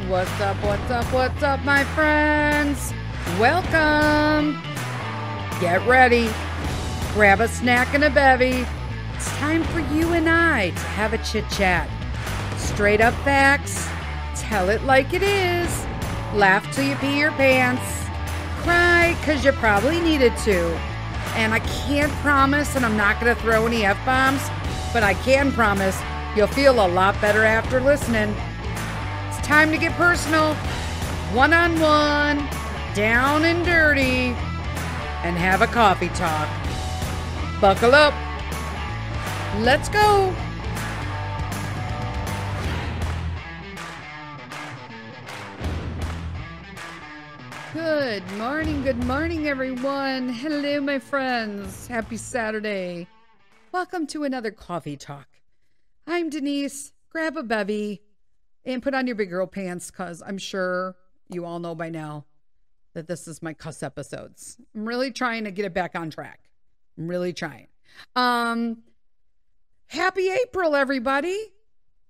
What's up, what's up, what's up, my friends? Welcome. Get ready. Grab a snack and a bevy. It's time for you and I to have a chit-chat. Straight up facts. Tell it like it is. Laugh till you pee your pants. Cry because you probably needed to. And I can't promise, and I'm not going to throw any F-bombs, but I can promise you'll feel a lot better after listening. It's time to get personal, one-on-one, down and dirty, and have a coffee talk. Buckle up. Let's go. Good morning, everyone. Hello, my friends. Happy Saturday. Welcome to another coffee talk. I'm Denise. Grab a bevy and put on your big girl pants, because I'm sure you all know by now that this is my cuss episodes. I'm really trying to get it back on track. I'm really trying. Happy April, everybody.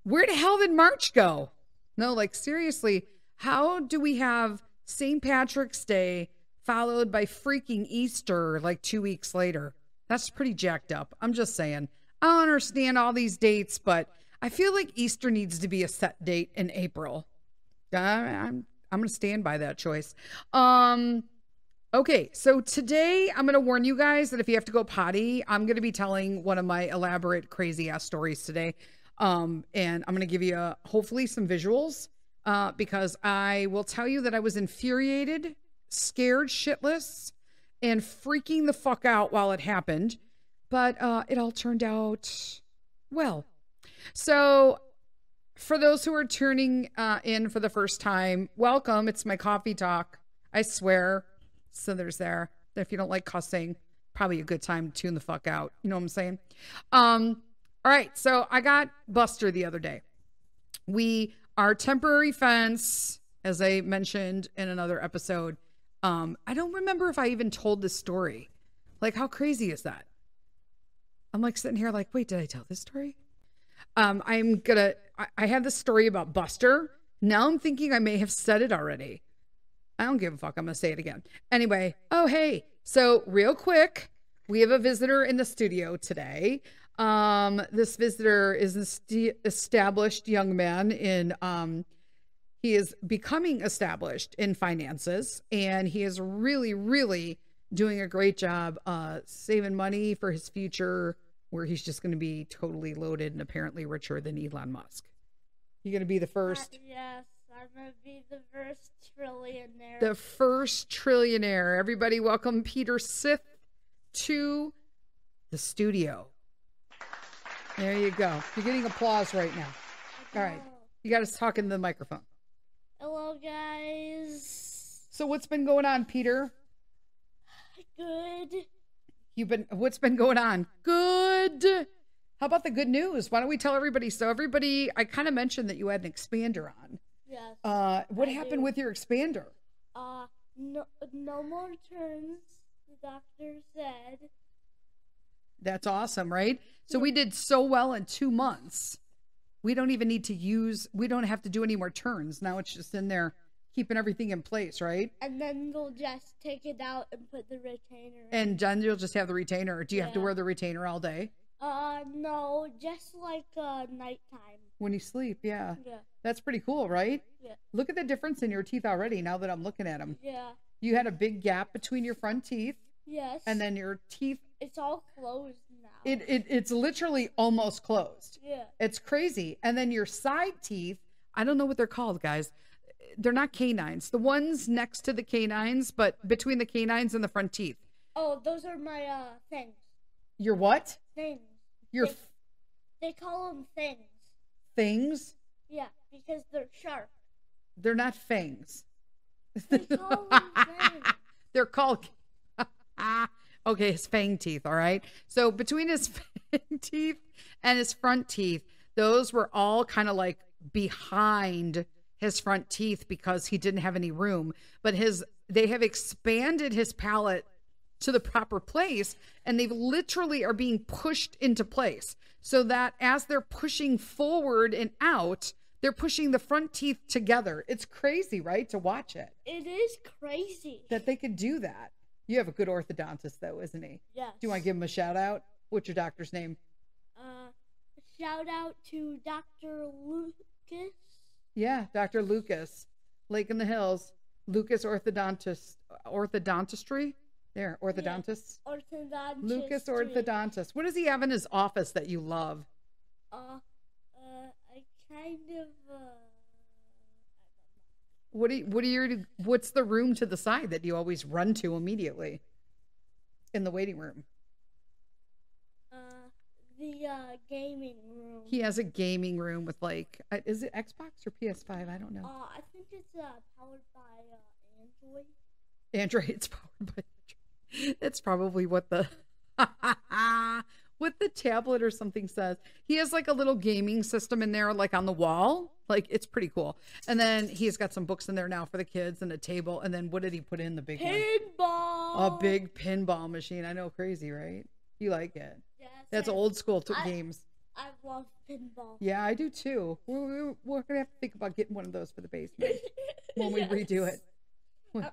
Where the hell did March go? No, like seriously, how do we have St. Patrick's Day followed by freaking Easter like 2 weeks later? That's pretty jacked up. I'm just saying. I don't understand all these dates, but I feel like Easter needs to be a set date in April. I'm going to stand by that choice. Okay, so today I'm going to warn you guys that if you have to go potty, I'm going to be telling one of my elaborate crazy ass stories today. And I'm going to give you hopefully some visuals because I will tell you that I was infuriated, scared shitless, and freaking the fuck out while it happened. But it all turned out well. So for those who are tuning in for the first time, welcome. It's my coffee talk. I swear. So there's there. If you don't like cussing, probably a good time to tune the fuck out. You know what I'm saying? All right. So I got Buster the other day. Our temporary fence, as I mentioned in another episode, I don't remember if I even told this story. Like, how crazy is that? I'm like sitting here like, wait, did I tell this story? I had this story about Buster. Now I'm thinking I may have said it already. I don't give a fuck. I'm going to say it again. Anyway. Oh, hey. So real quick, we have a visitor in the studio today. This visitor is an established young man he is becoming established in finances, and he is really, really doing a great job, saving money for his future, where he's just going to be totally loaded and apparently richer than Elon Musk. You're going to be the first. Yes, I'm going to be the first trillionaire. The first trillionaire. Everybody welcome Peter Sith to the studio. There you go. You're getting applause right now. All right. You got to talk into the microphone. Hello, guys. So what's been going on, Peter? Good. What's been going on? Good. How about the good news? Why don't we tell everybody? So everybody, I kind of mentioned that you had an expander on. Yes. What happened with your expander? No more turns, the doctor said. That's awesome, right? So we did so well in 2 months. We don't even need to we don't have to do any more turns. Now it's just in there keeping everything in place, right? And then we'll just take it out and put the retainer in. And then you'll just have the retainer. Do you have to wear the retainer all day? No, just like nighttime. When you sleep, yeah. Yeah. That's pretty cool, right? Yeah. Look at the difference in your teeth already now that I'm looking at them. Yeah. You had a big gap between your front teeth. Yes. And then your teeth. It's all closed now. It's literally almost closed. Yeah. It's crazy. And then your side teeth, I don't know what they're called, guys. They're not canines. The ones next to the canines, but between the canines and the front teeth. Oh, those are my things. Your what? Things. They call them things. Things? Yeah, because they're sharp. They're not fangs. They call them things. They're called... Okay, his fang teeth, all right? So between his fang teeth and his front teeth, those were all kind of like behind his front teeth because he didn't have any room. But they have expanded his palate to the proper place, and they literally are being pushed into place so that as they're pushing forward and out, They're pushing the front teeth together. It's crazy, right? To watch it. It is crazy. That they could do that. You have a good orthodontist, though, isn't he? Yes. Do you want to give him a shout out? What's your doctor's name? Shout out to Dr. Lucas. Yeah, Dr. Lucas. Lake in the Hills. Lucas Orthodontistry. There, orthodontists. Yeah. Orthodontist. Lucas Orthodontist. What does he have in his office that you love? I kind of, What's the room to the side that you always run to immediately in the waiting room? The gaming room. He has a gaming room with like, is it Xbox or PS5? I don't know. I think it's powered by Android. Android, it's powered by Android. That's probably what the what the tablet or something says. He has like a little gaming system in there, like on the wall. Like, it's pretty cool. And then he's got some books in there now for the kids and a table. And then what did he put in the big one? Pinball. A big pinball machine. I know, crazy, right? You like it? Yes, That's old school games. I love pinball. Yeah, I do too. We're gonna have to think about getting one of those for the basement when we redo it. We're gonna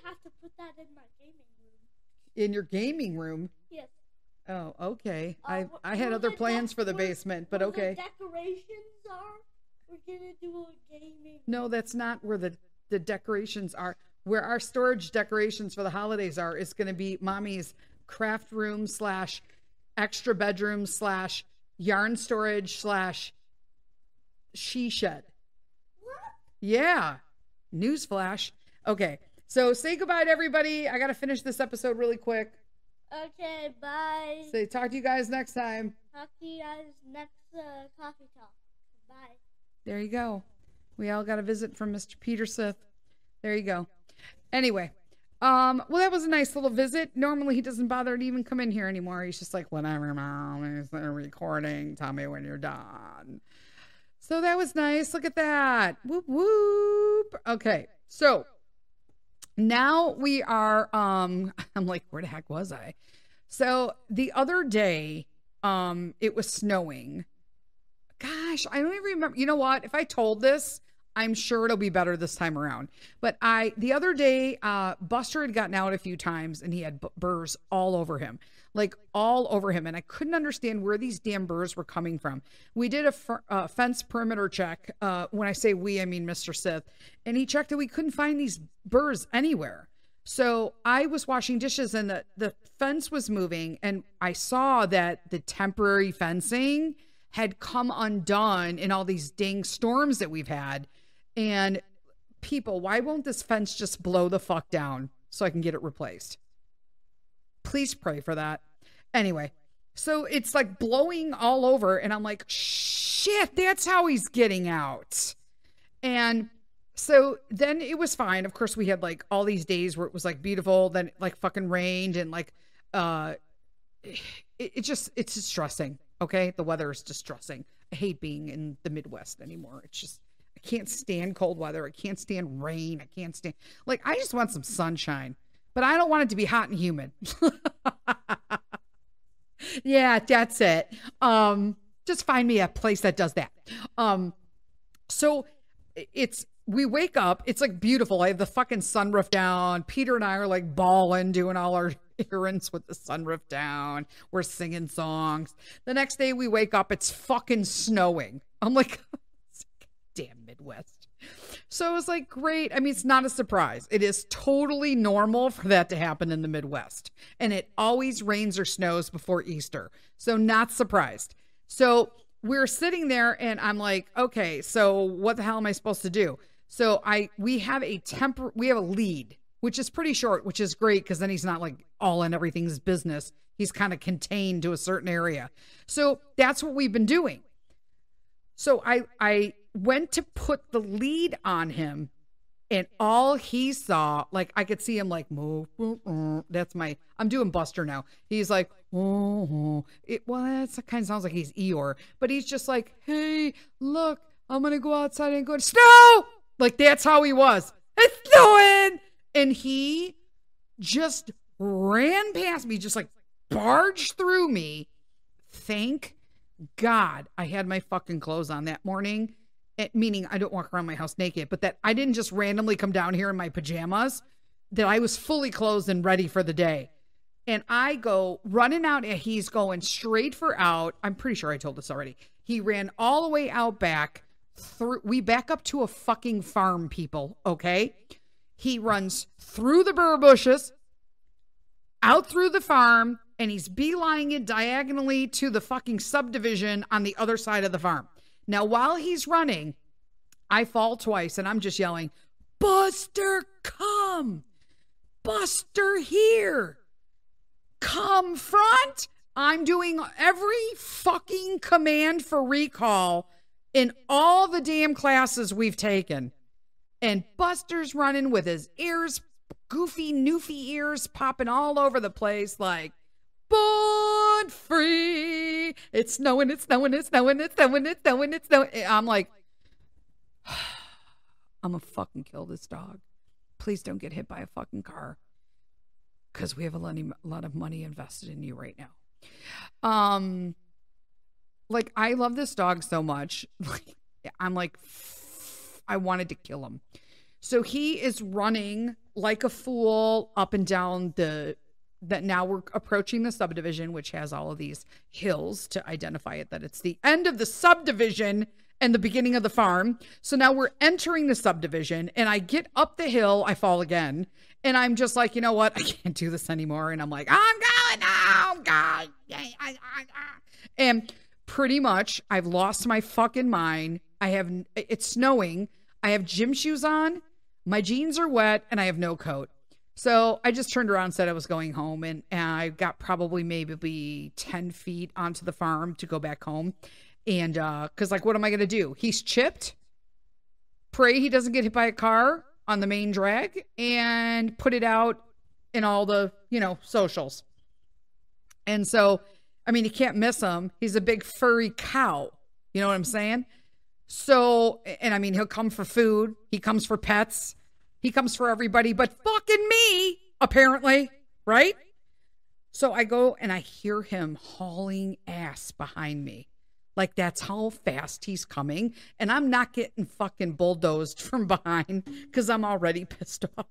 have to put that in my gaming room. In your gaming room? Yes. Oh, okay. I had other plans for the basement, but okay. The decorations are. We're gonna do a gaming. No, that's not where the decorations are. Where our storage decorations for the holidays are is going to be Mommy's craft room / extra bedroom / yarn storage / she shed. What? Yeah. Newsflash. Okay. So say goodbye to everybody. I got to finish this episode really quick. Okay, bye. Say talk to you guys next time. Talk to you guys next coffee talk. Bye. There you go. We all got a visit from Mr. Peter Sith. There you go. Anyway, well, that was a nice little visit. Normally he doesn't bother to even come in here anymore. He's just like, whatever, Mom, it's recording. Tell me when you're done. So that was nice. Look at that. Whoop, whoop. Okay. So now we are, I'm like, where the heck was I? So the other day, it was snowing. Gosh, I don't even remember. You know what? If I told this, I'm sure it'll be better this time around. But the other day, Buster had gotten out a few times and he had burrs all over him, like all over him. And I couldn't understand where these damn burrs were coming from. We did a fence perimeter check. When I say we, I mean Mr. Sith. And he checked and we couldn't find these burrs anywhere. So I was washing dishes and the fence was moving. And I saw that the temporary fencing had come undone in all these dang storms that we've had. And people, why won't this fence just blow the fuck down so I can get it replaced? Please pray for that. Anyway, so it's like blowing all over and I'm like, shit, that's how he's getting out. And so then it was fine. Of course, we had like all these days where it was like beautiful, then it like fucking rained and like, it's distressing. Okay. The weather is distressing. I hate being in the Midwest anymore. It's just, I can't stand cold weather. I can't stand rain. I can't stand, like, I just want some sunshine, but I don't want it to be hot and humid. Yeah, that's it. Just find me a place that does that. So we wake up, it's like beautiful. I have the fucking sunroof down. Peter and I are like bawling, doing all our errands with the sunroof down. We're singing songs. The next day we wake up, it's fucking snowing. I'm like, damn Midwest. So it was like, great. I mean, it's not a surprise. It is totally normal for that to happen in the Midwest. And it always rains or snows before Easter. So not surprised. So we're sitting there and I'm like, okay, so what the hell am I supposed to do? So we have a lead, which is pretty short, which is great because then he's not like all in everything's business. He's kind of contained to a certain area. So that's what we've been doing. So I went to put the lead on him and all he saw, like I could see him like, move, I'm doing Buster now. He's like, well, that kind of sounds like he's Eeyore, but he's just like, hey, look, I'm going to go outside and go to snow. Like that's how he was. It's snowing. And he just ran past me, just like barged through me. Thank God I had my fucking clothes on that morning. meaning I don't walk around my house naked, but that I didn't just randomly come down here in my pajamas, that I was fully clothed and ready for the day. And I go running out, and he's going straight for out. I'm pretty sure I told this already. He ran all the way out back. We back up to a fucking farm, people, okay? He runs through the burr bushes, out through the farm, and he's beelining it diagonally to the fucking subdivision on the other side of the farm. Now, while he's running, I fall twice, and I'm just yelling, Buster, come! Buster, here! Come front. I'm doing every fucking command for recall in all the damn classes we've taken. And Buster's running with his ears, goofy, noofy ears popping all over the place like, born free. It's snowing, it's snowing, it's snowing, it's snowing, it's snowing, it's snowing. I'm like, I'm gonna fucking kill this dog. Please don't get hit by a fucking car. Because we have a lot of money invested in you right now. Like, I love this dog so much. I'm like, I wanted to kill him. So he is running like a fool up and down that now we're approaching the subdivision, which has all of these hills to identify it, that it's the end of the subdivision and the beginning of the farm. So now we're entering the subdivision, and I get up the hill, I fall again. And I'm just like, you know what? I can't do this anymore. And I'm like, I'm going now, God. And pretty much I've lost my fucking mind. It's snowing. I have gym shoes on. My jeans are wet, and I have no coat. So I just turned around and said I was going home. And I got probably maybe 10 feet onto the farm to go back home. And because, like, what am I going to do? He's chipped. Pray he doesn't get hit by a car on the main drag, and put it out in all the, socials. And so, I mean, you can't miss him. He's a big furry cow. You know what I'm saying? So, and I mean, he'll come for food. He comes for pets. He comes for everybody, but fucking me, apparently, right? So I go and I hear him hauling ass behind me. Like, that's how fast he's coming. And I'm not getting fucking bulldozed from behind because I'm already pissed off.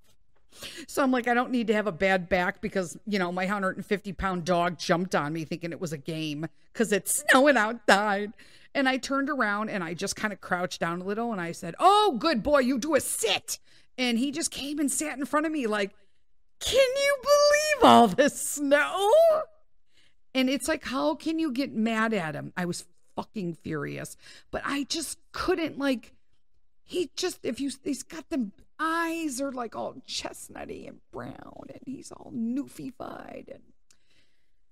So I'm like, I don't need to have a bad back because, my 150-pound dog jumped on me thinking it was a game because it's snowing outside. And I turned around and I just kind of crouched down a little and I said, oh, good boy, you do a sit. And he just came and sat in front of me like, can you believe all this snow? And it's like, how can you get mad at him? I was fucking furious, but I just couldn't, like, he's got the eyes are like all chestnutty and brown and he's all noofified. And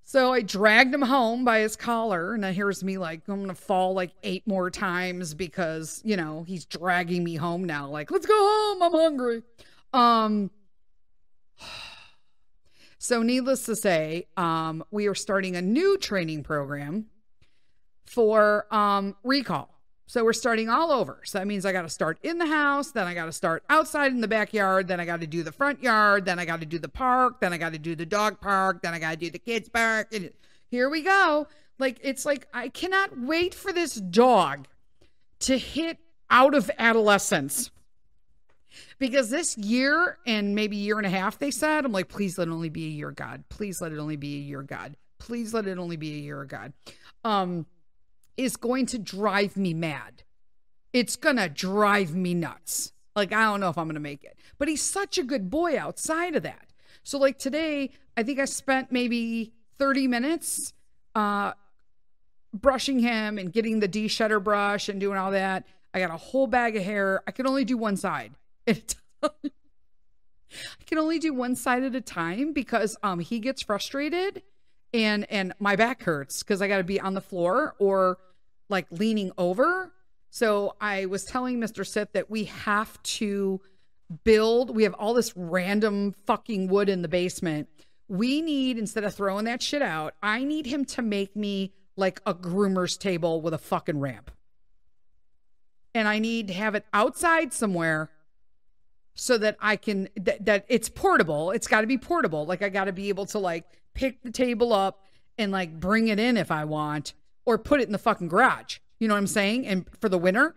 so I dragged him home by his collar, and here's me like, I'm gonna fall like 8 more times because he's dragging me home now, like, let's go home, I'm hungry. So needless to say, we are starting a new training program for recall. So we're starting all over. So that means I got to start in the house, then I got to start outside in the backyard, then I got to do the front yard, then I got to do the park, then I got to do the dog park, then I got to do the kids park, and here we go. Like, it's like, I cannot wait for this dog to hit out of adolescence. Because this year and maybe year and a half, they said, I'm like, please let it only be a year, God. Please let it only be a year, God. Please let it only be a year, God. Is going to drive me mad. It's going to drive me nuts. Like, I don't know if I'm going to make it. But he's such a good boy outside of that. So, like, today, I think I spent maybe 30 minutes brushing him and getting the de-shedder brush and doing all that. I got a whole bag of hair. I can only do one side at a time. I can only do one side at a time because he gets frustrated. And my back hurts because I got to be on the floor or like leaning over. So I was telling Mr. Sith that we have to we have all this random fucking wood in the basement. We need, instead of throwing that shit out, I need him to make me like a groomer's table with a fucking ramp. And I need to have it outside somewhere so that I can, that it's portable. It's got to be portable. Like, I got to be able to like pick the table up and like bring it in if I want, or put it in the fucking garage. You know what I'm saying? And for the winter.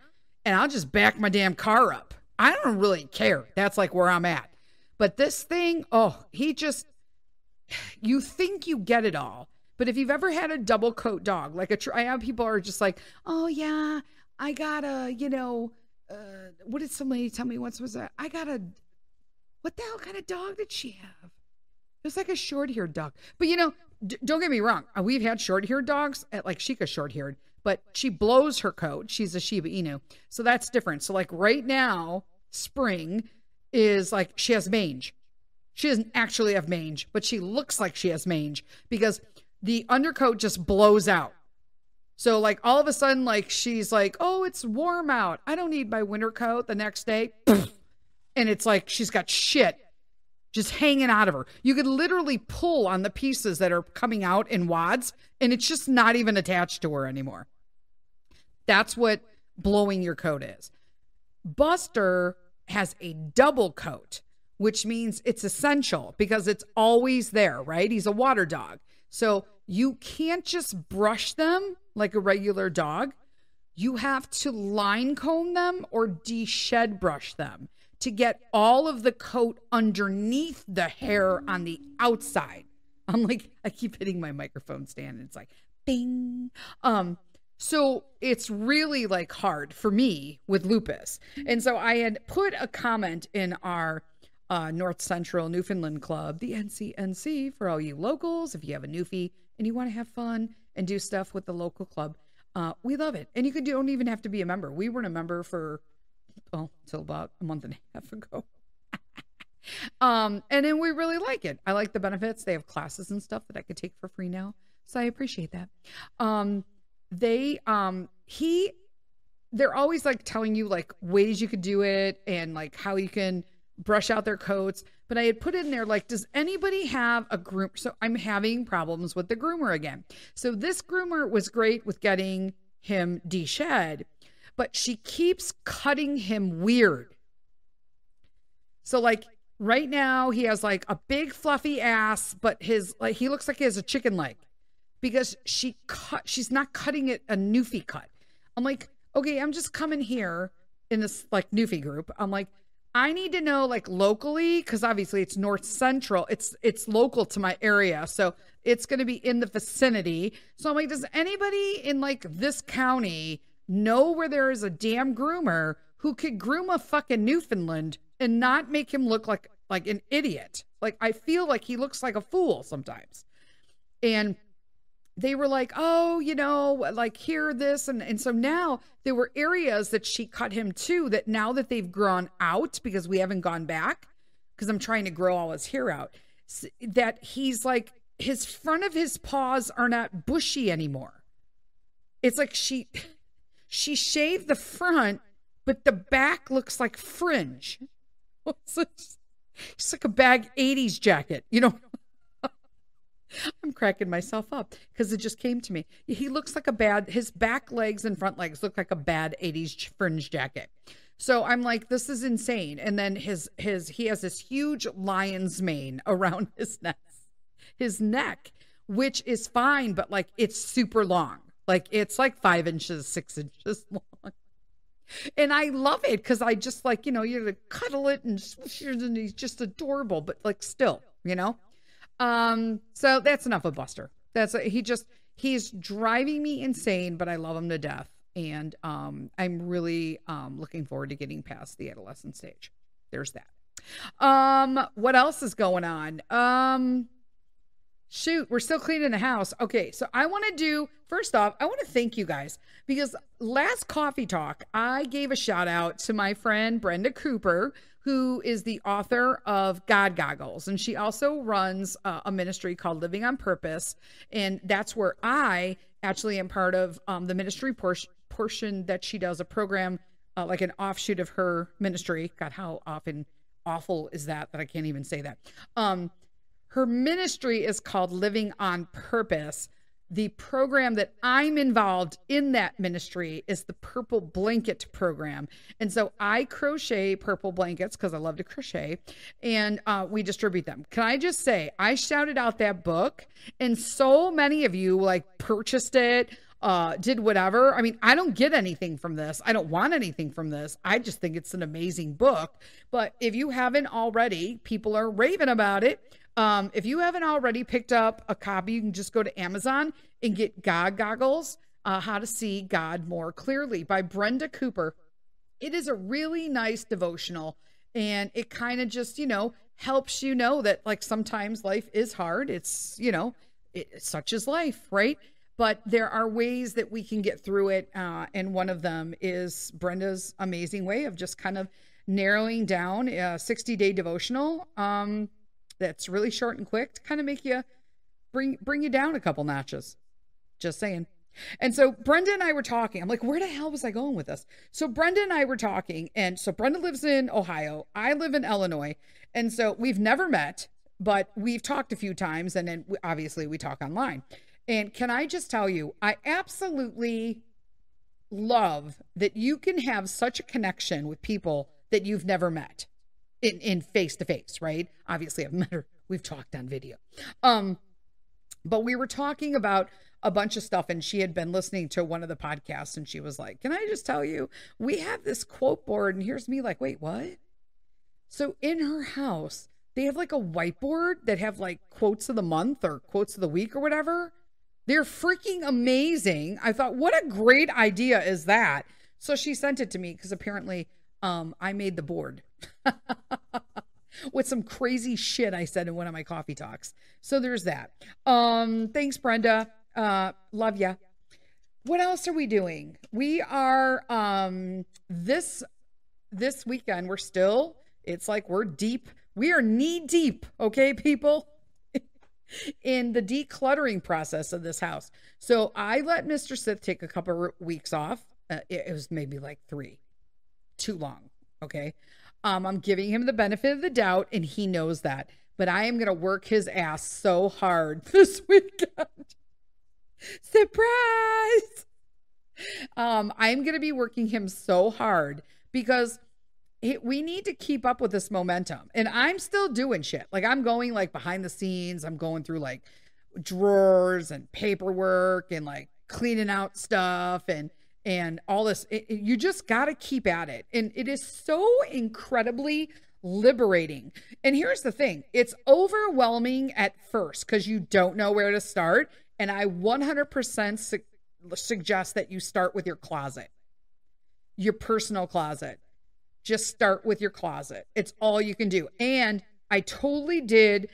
and I'll just back my damn car up. I don't really care. That's like where I'm at. But this thing, oh, you think you get it all. But if you've ever had a double coat dog, like I have people are just like, oh yeah, I got a, what did somebody tell me once was that? What the hell kind of dog did she have? It was like a short-haired dog. But don't get me wrong. We've had short-haired dogs, like Chica's short-haired, but she blows her coat. She's a Shiba Inu. So that's different. So like right now, Spring is like, she has mange. She doesn't actually have mange, but she looks like she has mange because the undercoat just blows out. So like all of a sudden, like she's like, oh, it's warm out. I don't need my winter coat. The next day, and it's like she's got shit just hanging out of her. You could literally pull on the pieces that are coming out in wads, and it's just not even attached to her anymore. That's what blowing your coat is. Buster has a double coat, which means it's essential because it's always there, right? He's a water dog. So you can't just brush them like a regular dog. You have to line comb them or de-shed brush them to get all of the coat underneath the hair on the outside. I'm like, I keep hitting my microphone stand and it's like, bing. So it's really like hard for me with lupus. And so I had put a comment in our North Central Newfoundland Club, the NCNC, for all you locals. If you have a Newfie and you want to have fun and do stuff with the local club, we love it. And you don't even have to be a member. We weren't a member for, until about a month and a half ago. And then we really like it. I like the benefits. They have classes and stuff that I could take for free now. So I appreciate that. They're always like telling you like ways you could do it and like how you can brush out their coats. But I had put in there, like, does anybody have a groom? So I'm having problems with the groomer again. So this groomer was great with getting him de-shed, but she keeps cutting him weird. So like right now he has like a big fluffy ass, but he looks like he has a chicken leg because she's not cutting it a Newfie cut. I'm like, okay, I'm just coming here in this like Newfie group. I'm like, I need to know like locally, because obviously it's North Central. It's local to my area. So it's going to be in the vicinity. So I'm like, does anybody in like this county know where there is a damn groomer who could groom a fucking Newfoundland and not make him look like an idiot? Like, I feel like he looks like a fool sometimes. And they were like, oh, like here, this. And so now there were areas that she cut him to that now that they've grown out, because we haven't gone back, because I'm trying to grow all his hair out, that he's like, his front of his paws are not bushy anymore. It's like she shaved the front, but the back looks like fringe. It's like a bag 80s jacket, I'm cracking myself up because it just came to me. He looks like his back legs and front legs look like a bad 80s fringe jacket. So I'm like, this is insane. And then he has this huge lion's mane around his neck, which is fine, but like it's super long. Like it's like 5 inches, 6 inches long. And I love it because I just like, you're to cuddle it and he's just adorable, but like still, So that's enough of Buster. He's driving me insane, but I love him to death. And I'm really looking forward to getting past the adolescent stage. There's that. What else is going on? Shoot, we're still cleaning the house. Okay, so first off, I want to thank you guys, because last Coffee Talk, I gave a shout out to my friend Brenda Cooper, who is the author of God Goggles. And she also runs a ministry called Living on Purpose. And that's where I actually am part of the ministry portion that she does, a program like an offshoot of her ministry. God, how awful is that I can't even say that. Her ministry is called Living on Purpose. The program that I'm involved in that ministry is the Purple Blanket program. And so I crochet purple blankets because I love to crochet, and we distribute them. Can I just say, I shouted out that book and so many of you like purchased it. did whatever. I mean, I don't get anything from this. I don't want anything from this. I just think it's an amazing book. But if you haven't already, people are raving about it. If you haven't already picked up a copy, you can just go to Amazon and get God Goggles, How to See God More Clearly by Brenda Cooper. It is a really nice devotional, and it kind of just, helps you know that like sometimes life is hard. It's, such is life, right? But there are ways that we can get through it. And one of them is Brenda's amazing way of just kind of narrowing down a 60-day devotional that's really short and quick to kind of make you bring you down a couple notches. Just saying. And so Brenda and I were talking. I'm like, where the hell was I going with this? So Brenda and I were talking. And so Brenda lives in Ohio. I live in Illinois. And so we've never met, but we've talked a few times. And then obviously we talk online. And can I just tell you, I absolutely love that you can have such a connection with people that you've never met in face to face, right? Obviously I've met her. We've talked on video. But we were talking about a bunch of stuff, and she had been listening to one of the podcasts, and she was like, can I just tell you, we have this quote board. And here's me like, wait, what? So in her house, they have like a whiteboard that have like quotes of the month or quotes of the week or whatever. They're freaking amazing. I thought, what a great idea is that? So she sent it to me because apparently I made the board with some crazy shit I said in one of my coffee talks. So there's that. Thanks, Brenda. Love ya. What else are we doing? We are, this weekend, it's like we're deep. We are knee deep. Okay, people, in the decluttering process of this house. So I let Mr. Sith take a couple of weeks off. It was maybe like 3, too long. Okay. I'm giving him the benefit of the doubt, and he knows that, but I am going to work his ass so hard this weekend. Surprise! I'm going to be working him so hard because we need to keep up with this momentum. And I'm still doing shit. Like I'm going like behind the scenes. I'm going through like drawers and paperwork and like cleaning out stuff and all this. You just got to keep at it. And it is so incredibly liberating. And here's the thing. It's overwhelming at first because you don't know where to start. And I 100% suggest that you start with your closet, your personal closet. Just start with your closet. It's all you can do. And I totally did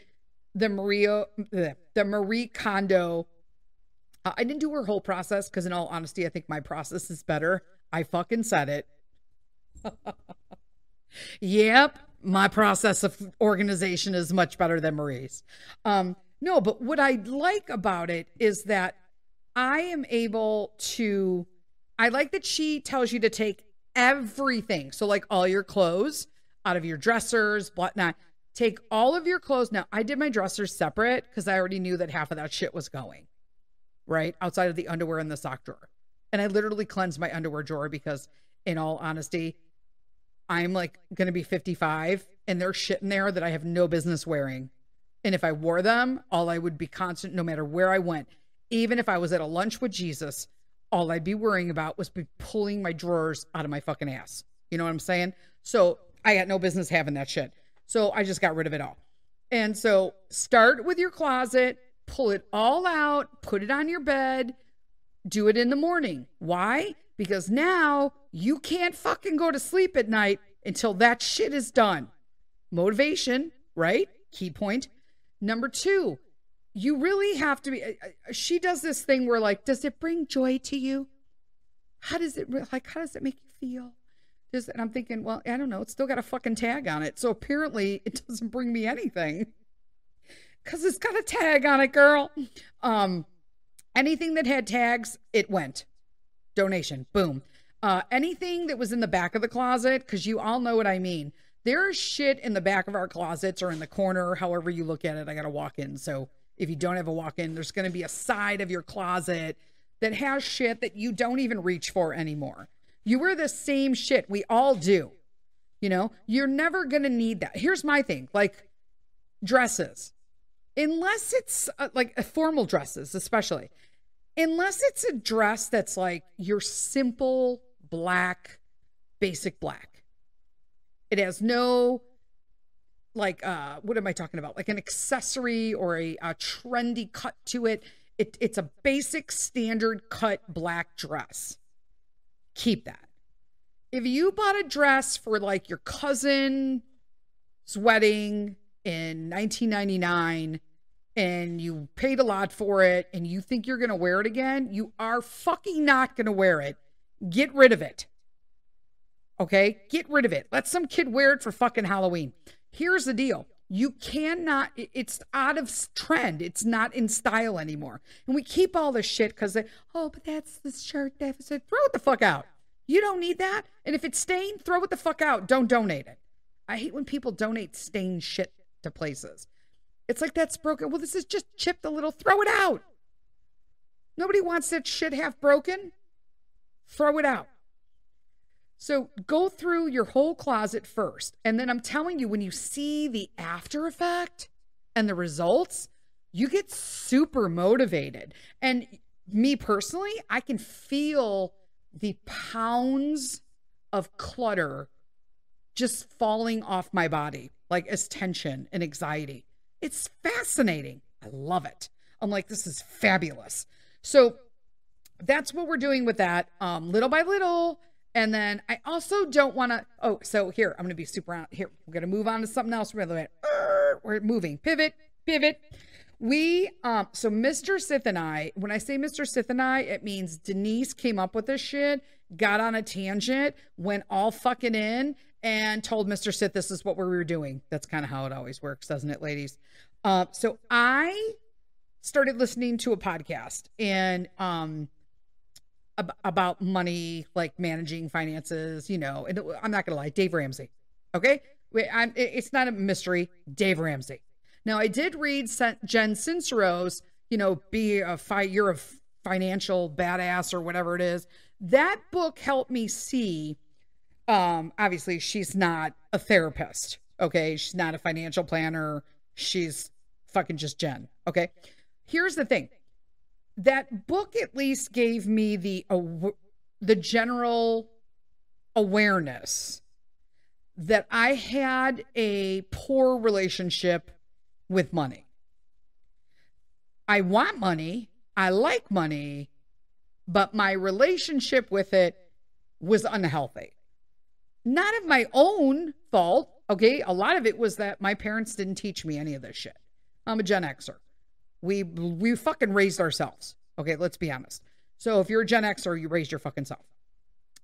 the Marie Kondo. I didn't do her whole process because in all honesty, I think my process is better. I fucking said it. Yep. My process of organization is much better than Marie's. No, but what I like about it is that I am able to, I like that she tells you to take everything. So like all your clothes out of your dressers, whatnot, take all of your clothes. Now I did my dressers separate because I already knew that half of that shit was going right outside of the underwear and the sock drawer. And I literally cleansed my underwear drawer because in all honesty, I'm like going to be 55 and there's shit in there that I have no business wearing. And if I wore them, all I would be constant, no matter where I went, even if I was at a lunch with Jesus, all I'd be worrying about was be pulling my drawers out of my fucking ass. You know what I'm saying? So I got no business having that shit. So I just got rid of it all. And so start with your closet, pull it all out, put it on your bed, do it in the morning. Why? Because now you can't fucking go to sleep at night until that shit is done. Motivation, right? Key point. Number 2, you really have to be, she does this thing where like, does it bring joy to you? How does it make you feel? And I'm thinking, well, I don't know. It's still got a fucking tag on it. So apparently it doesn't bring me anything because it's got a tag on it, girl. Anything that had tags, it went. Donation, boom. Anything that was in the back of the closet, because you all know what I mean. There's shit in the back of our closets or in the corner, however you look at it. I got a walk-in. So if you don't have a walk-in, there's going to be a side of your closet that has shit that you don't even reach for anymore. You wear the same shit. We all do. You know, you're never going to need that. Here's my thing, like dresses, unless it's like formal dresses, especially. unless it's a dress that's like your simple black, basic black. It has no, like, what am I talking about? Like an accessory or a trendy cut to it. It's a basic standard cut black dress. Keep that. If you bought a dress for like your cousin's wedding in 1999 and you paid a lot for it and you think you're going to wear it again, you are fucking not going to wear it. Get rid of it. Okay? Get rid of it. Let some kid wear it for fucking Halloween. Here's the deal. You cannot, it's out of trend. It's not in style anymore. And we keep all this shit because, oh, but that's the shirt deficit. Throw it the fuck out. You don't need that. And if it's stained, throw it the fuck out. Don't donate it. I hate when people donate stained shit to places. It's like, that's broken. Well, this is just chipped a little. Throw it out. Nobody wants that shit half broken. Throw it out. So go through your whole closet first. And then I'm telling you, when you see the after effect and the results, you get super motivated. And me personally, I can feel the pounds of clutter just falling off my body, like as tension and anxiety. It's fascinating. I love it. I'm like, this is fabulous. So that's what we're doing with that, little by little. And then I also don't want to, so here, I'm going to be super out here. We're going to move on to something else. We're moving. Pivot. So Mr. Sith and I, when I say Mr. Sith and I, it means Denise came up with this shit, got on a tangent, went all fucking in, and told Mr. Sith this is what we were doing. That's kind of how it always works, doesn't it, ladies? So I started listening to a podcast and about money, like managing finances, you know, and I'm not going to lie, Dave Ramsey. Okay. It's not a mystery. Dave Ramsey. Now I did read Jen Sincero's, you know, you're a financial badass or whatever it is. That book helped me see, obviously she's not a therapist. Okay. She's not a financial planner. She's fucking just Jen. Okay. Here's the thing. That book at least gave me the general awareness that I had a poor relationship with money. I want money. I like money, but my relationship with it was unhealthy. Not of my own fault. Okay. A lot of it was that my parents didn't teach me any of this shit. I'm a Gen Xer. We fucking raised ourselves. Okay, let's be honest. So if you're a Gen Xer, you raised your fucking self.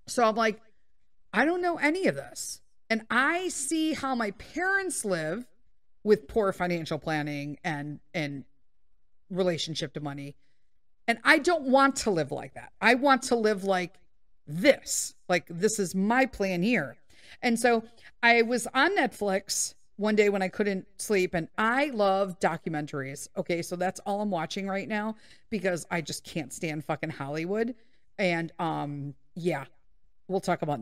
So I'm like, I don't know any of this. And I see how my parents live with poor financial planning and relationship to money. And I don't want to live like that. I want to live like this. Like, this is my plan here. And so I was on Netflix one day when I couldn't sleep, and I love documentaries. Okay, so that's all I'm watching right now because I just can't stand fucking Hollywood. And yeah, we'll talk about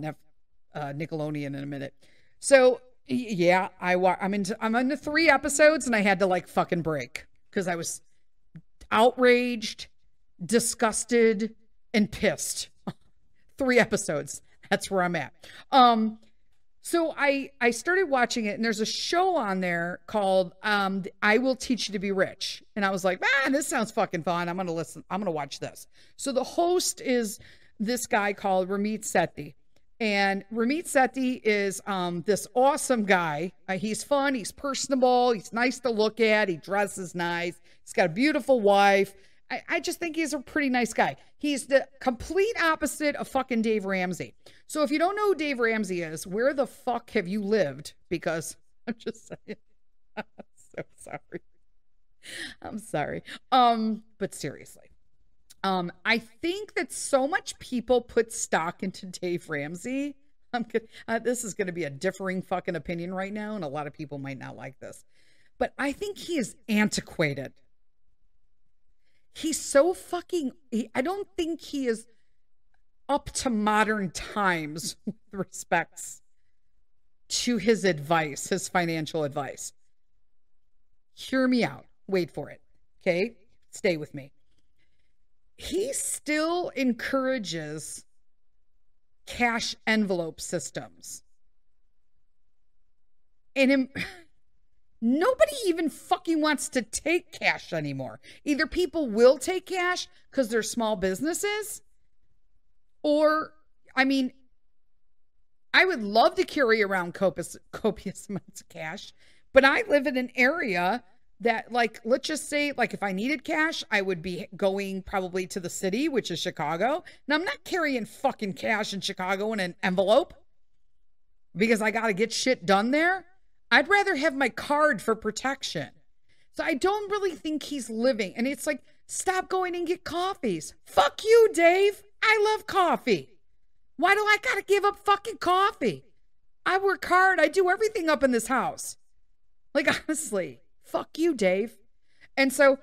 Nickelodeon in a minute. So yeah, I'm into 3 episodes, and I had to like fucking break because I was outraged, disgusted, and pissed. 3 episodes. That's where I'm at. So I started watching it, and there's a show on there called I Will Teach You to Be Rich. And I was like, man, this sounds fucking fun. I'm going to listen. I'm going to watch this. So the host is this guy called Ramit Sethi. And Ramit Sethi is this awesome guy. He's fun. He's personable. He's nice to look at. He dresses nice. He's got a beautiful wife. I just think he's a pretty nice guy. He's the complete opposite of fucking Dave Ramsey. So if you don't know who Dave Ramsey is, where the fuck have you lived? Because I'm just saying, I'm so sorry. I'm sorry. But seriously, I think that so much people put stock into Dave Ramsey. This is going to be a differing fucking opinion right now, and a lot of people might not like this, but I think he is antiquated. He's so fucking, I don't think he is up to modern times with respects to his advice, his financial advice. Hear me out. Wait for it. Okay? Stay with me. he still encourages cash envelope systems. And nobody even fucking wants to take cash anymore. Either people will take cash because they're small businesses, or, I mean, I would love to carry around copious amounts of cash, but I live in an area that, like, let's just say, like, if I needed cash, I would be going probably to the city, which is Chicago. And I'm not carrying fucking cash in Chicago in an envelope because I got to get shit done there. I'd rather have my card for protection. So I don't really think he's living. And it's like, stop going and get coffees. Fuck you, Dave. I love coffee. Why do I got to give up fucking coffee? I work hard. I do everything up in this house. Like, honestly, fuck you, Dave. And so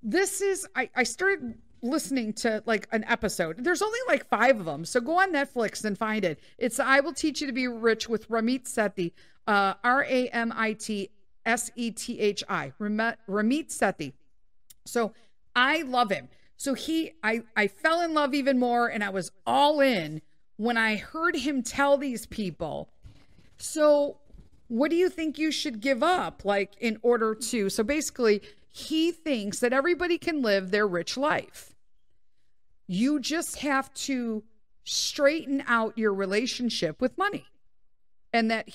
this is, I started listening to like an episode. There's only like 5 of them. So go on Netflix and find it. It's I Will Teach You to Be Rich with Ramit Sethi. Ramitsethi. Ramit Sethi. So I love him. So I fell in love even more, and I was all in when I heard him tell these people, so what do you think you should give up? Like, in order to, so basically he thinks that everybody can live their rich life. You just have to straighten out your relationship with money. And that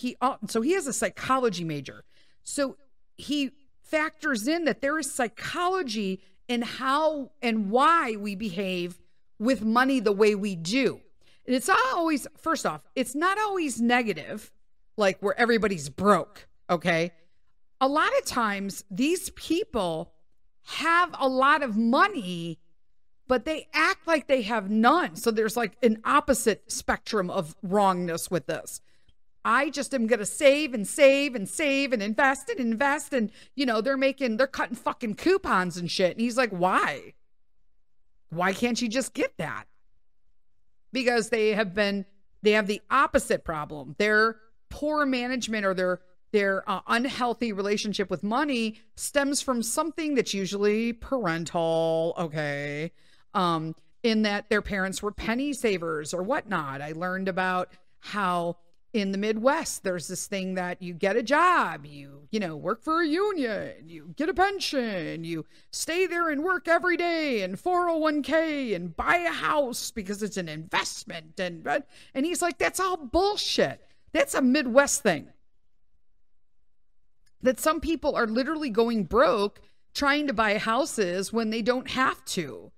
so he has a psychology major. So he factors in that there is psychology in how and why we behave with money the way we do. And it's not always, first off, it's not always negative, like where everybody's broke, okay? A lot of times these people have a lot of money, but they act like they have none. So there's like an opposite spectrum of wrongness with this. I just am going to save and save and save and invest and invest. And, you know, they're cutting fucking coupons and shit. And he's like, why? Why can't you just get that? Because they have the opposite problem. Their poor management or their unhealthy relationship with money stems from something that's usually parental. Okay. In that their parents were penny savers or whatnot. I learned about how in the Midwest, there's this thing that you get a job, you work for a union, you get a pension, you stay there and work every day and 401k and buy a house because it's an investment. And he's like, that's all bullshit. That's a Midwest thing. That some people are literally going broke trying to buy houses when they don't have to.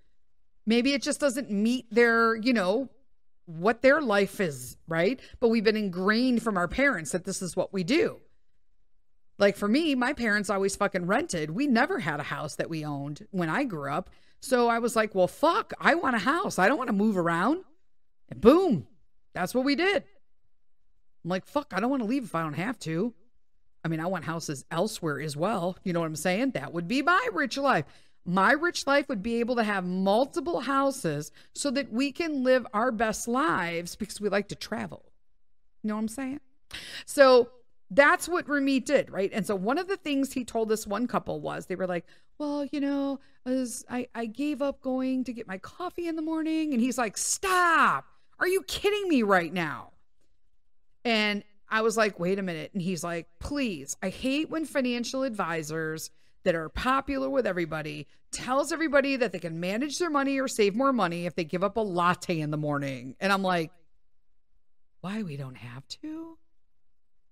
Maybe it just doesn't meet their, what their life is, right? But we've been ingrained from our parents that this is what we do. Like for me, my parents always fucking rented. We never had a house that we owned when I grew up. So I was like, well, fuck, I want a house. I don't want to move around. And boom, that's what we did. I'm like, fuck, I don't want to leave if I don't have to. I mean, I want houses elsewhere as well. You know what I'm saying? That would be my rich life. My rich life would be able to have multiple houses so that we can live our best lives because we like to travel. You know what I'm saying? So that's what Ramit did, right? And so one of the things he told this one couple was, they were like, well, I gave up going to get my coffee in the morning. And he's like, stop. Are you kidding me right now? And I was like, wait a minute. And he's like, please, I hate when financial advisors that are popular with everybody tells everybody that they can manage their money or save more money if they give up a latte in the morning. And I'm like, why? We don't have to?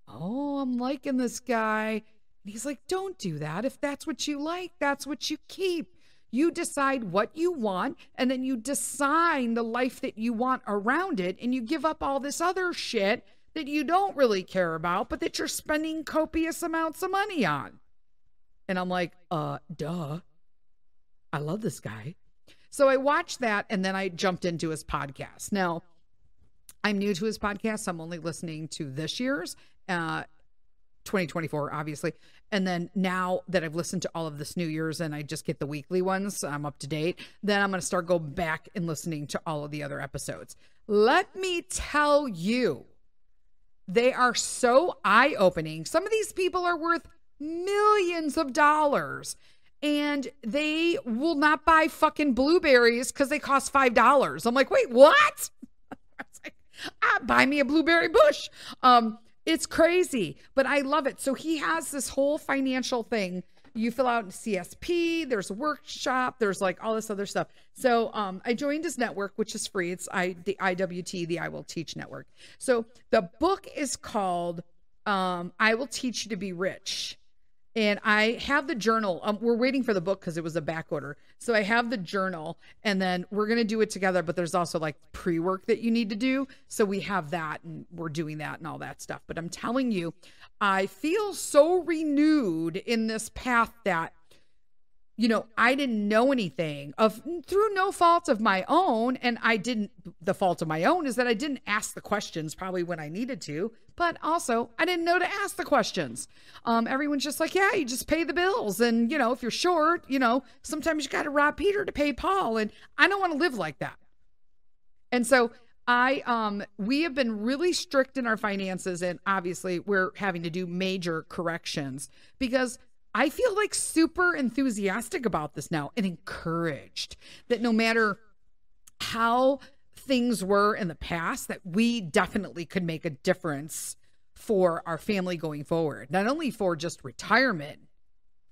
Oh, I'm liking this guy. And he's like, don't do that. If that's what you like, that's what you keep. You decide what you want, and then you design the life that you want around it, and you give up all this other shit that you don't really care about, but that you're spending copious amounts of money on. And I'm like, duh. I love this guy. So I watched that, and then I jumped into his podcast. Now, I'm new to his podcast. So I'm only listening to this year's, 2024, obviously. And then now that I've listened to all of this New Year's and I just get the weekly ones, so I'm up to date, then I'm going to start going back and listening to all of the other episodes. Let me tell you, they are so eye-opening. Some of these people are worth millions of dollars. and they will not buy fucking blueberries because they cost $5. I'm like, wait, what? I was like, buy me a blueberry bush. It's crazy, but I love it. So he has this whole financial thing. You fill out CSP, there's a workshop, there's like all this other stuff. So I joined his network, which is free. It's the IWT, the I Will Teach Network. So the book is called I Will Teach You to Be Rich. And I have the journal. We're waiting for the book because it was a back order. So I have the journal, and then we're going to do it together. But there's also like pre-work that you need to do. So we have that, and we're doing that and all that stuff. But I'm telling you, I feel so renewed in this path that, you know, I didn't know anything through no fault of my own. And the fault of my own is that I didn't ask the questions probably when I needed to, but also I didn't know to ask the questions. Everyone's just like, yeah, you just pay the bills. And, you know, if you're short, you know, sometimes you got to rob Peter to pay Paul. And I don't want to live like that. And so we have been really strict in our finances, and obviously we're having to do major corrections because I feel like super enthusiastic about this now and encouraged that no matter how things were in the past, that we definitely could make a difference for our family going forward. Not only for just retirement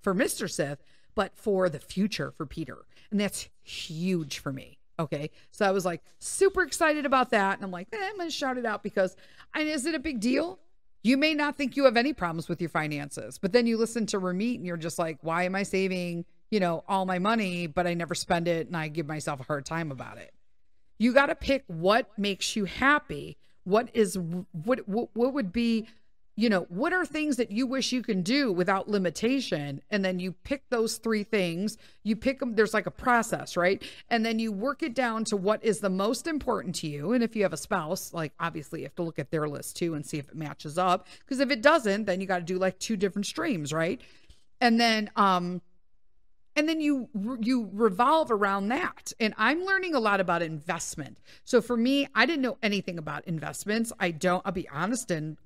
for Mr. Sith, but for the future for Peter. And that's huge for me. Okay. So I was like super excited about that. And I'm like, I'm going to shout it out because is it a big deal? You may not think you have any problems with your finances, but then you listen to Ramit and you're just like, why am I saving, you know, all my money, but I never spend it and I give myself a hard time about it. You got to pick what makes you happy. What would be, you know, what are things that you wish you can do without limitation? And then you pick those 3 things, you pick them. There's like a process, right? And then you work it down to what is the most important to you. And if you have a spouse, like obviously you have to look at their list too and see if it matches up. Because if it doesn't, then you got to do like 2 different streams, right? And then you revolve around that. And I'm learning a lot about investment. So for me, I didn't know anything about investments. I'll be honest and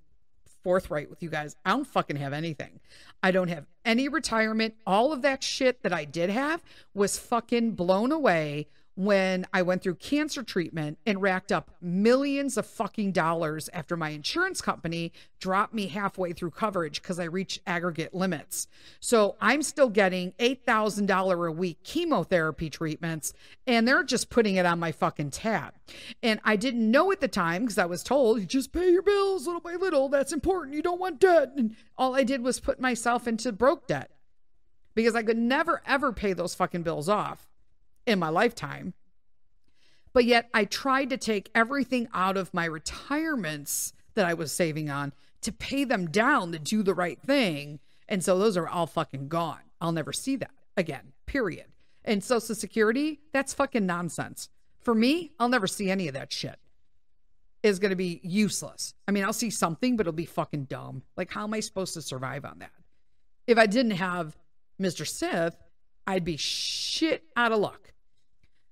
forthright with you guys. I don't fucking have anything. I don't have any retirement. All of that shit that I did have was fucking blown away when I went through cancer treatment and racked up millions of fucking dollars after my insurance company dropped me halfway through coverage because I reached aggregate limits. So I'm still getting $8,000 a week chemotherapy treatments, and they're just putting it on my fucking tab. And I didn't know at the time because I was told, you just pay your bills little by little. That's important. You don't want debt. And all I did was put myself into broke debt because I could never, ever pay those fucking bills off in my lifetime. But yet I tried to take everything out of my retirements that I was saving on to pay them down to do the right thing. And so those are all fucking gone. I'll never see that again, period. And Social Security, that's fucking nonsense. For me, I'll never see any of that shit. It's going to be useless. I mean, I'll see something, but it'll be fucking dumb. Like, how am I supposed to survive on that? If I didn't have Mr. Sith, I'd be shit out of luck.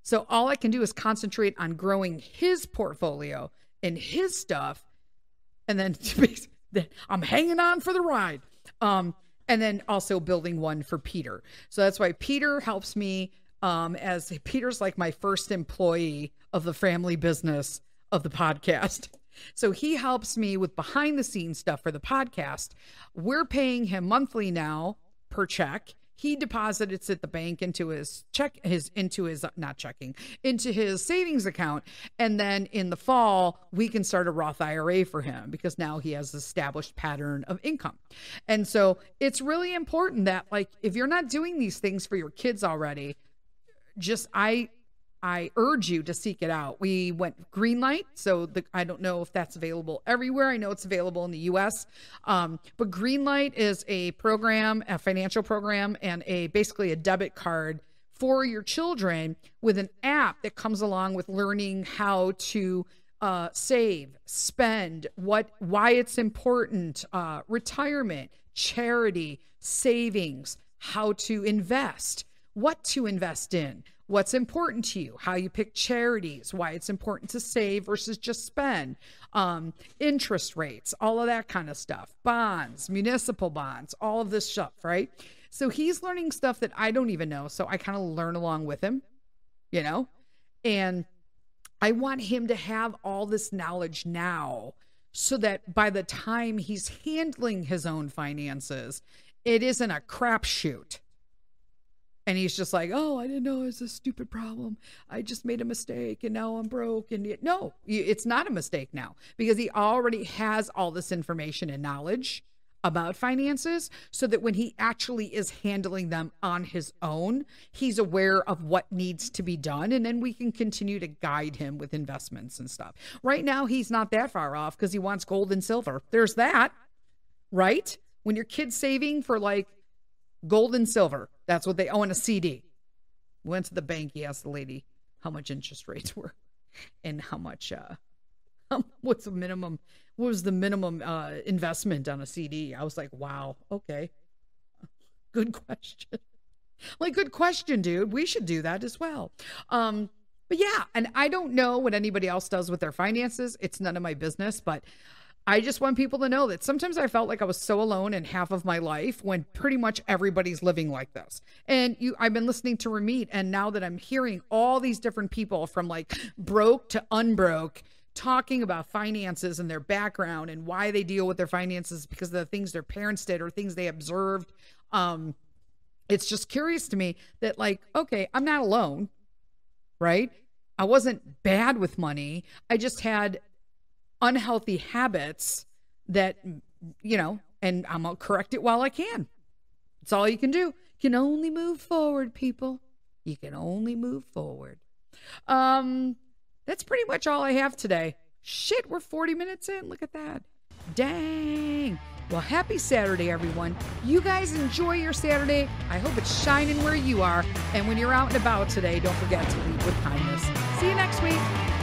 So all I can do is concentrate on growing his portfolio and his stuff. And then I'm hanging on for the ride. And then also building one for Peter. So that's why Peter helps me, as Peter's like my first employee of the family business of the podcast. So he helps me with behind the scenes stuff for the podcast. We're paying him monthly now per check. He deposits at the bank into his into his savings account. And then in the fall, we can start a Roth IRA for him because now he has an established pattern of income. And so it's really important that, like, if you're not doing these things for your kids already, just, I urge you to seek it out. We went Greenlight. So I don't know if that's available everywhere. I know it's available in the US. But Greenlight is a program, a financial program, and basically a debit card for your children with an app that comes along with learning how to save, spend, why it's important, retirement, charity, savings, how to invest, what to invest in, what's important to you, how you pick charities, why it's important to save versus just spend, interest rates, all of that kind of stuff, bonds, municipal bonds, all of this stuff, right? So he's learning stuff that I don't even know. So I kind of learn along with him, you know? And I want him to have all this knowledge now so that by the time he's handling his own finances, it isn't a crapshoot. And he's just like, oh, I didn't know it was a stupid problem. I just made a mistake and now I'm broke. And no, it's not a mistake now because he already has all this information and knowledge about finances so that when he actually is handling them on his own, he's aware of what needs to be done. And then we can continue to guide him with investments and stuff. Right now, he's not that far off because he wants gold and silver. There's that, right? When your kid's saving for like gold and silver, that's what they own, a CD. Went to the bank, he asked the lady how much interest rates were and how much, what was the minimum investment on a CD? I was like, wow, okay. Good question. Like, good question, dude. We should do that as well. But yeah, and I don't know what anybody else does with their finances. It's none of my business, but I just want people to know that sometimes I felt like I was so alone in half of my life when pretty much everybody's living like this. And I've been listening to Ramit, and now that I'm hearing all these different people from like broke to unbroke talking about finances and their background and why they deal with their finances because of the things their parents did or things they observed. It's just curious to me that like, okay, I'm not alone, right? I wasn't bad with money. I just had unhealthy habits that, you know, and I'm gonna correct it while I can. It's all you can do. You can only move forward, people. You can only move forward. That's pretty much all I have today. Shit, we're 40 minutes in. Look at that. Dang. Well, happy Saturday, everyone. You guys enjoy your Saturday. I hope it's shining where you are. And when you're out and about today, don't forget to lead with kindness. See you next week.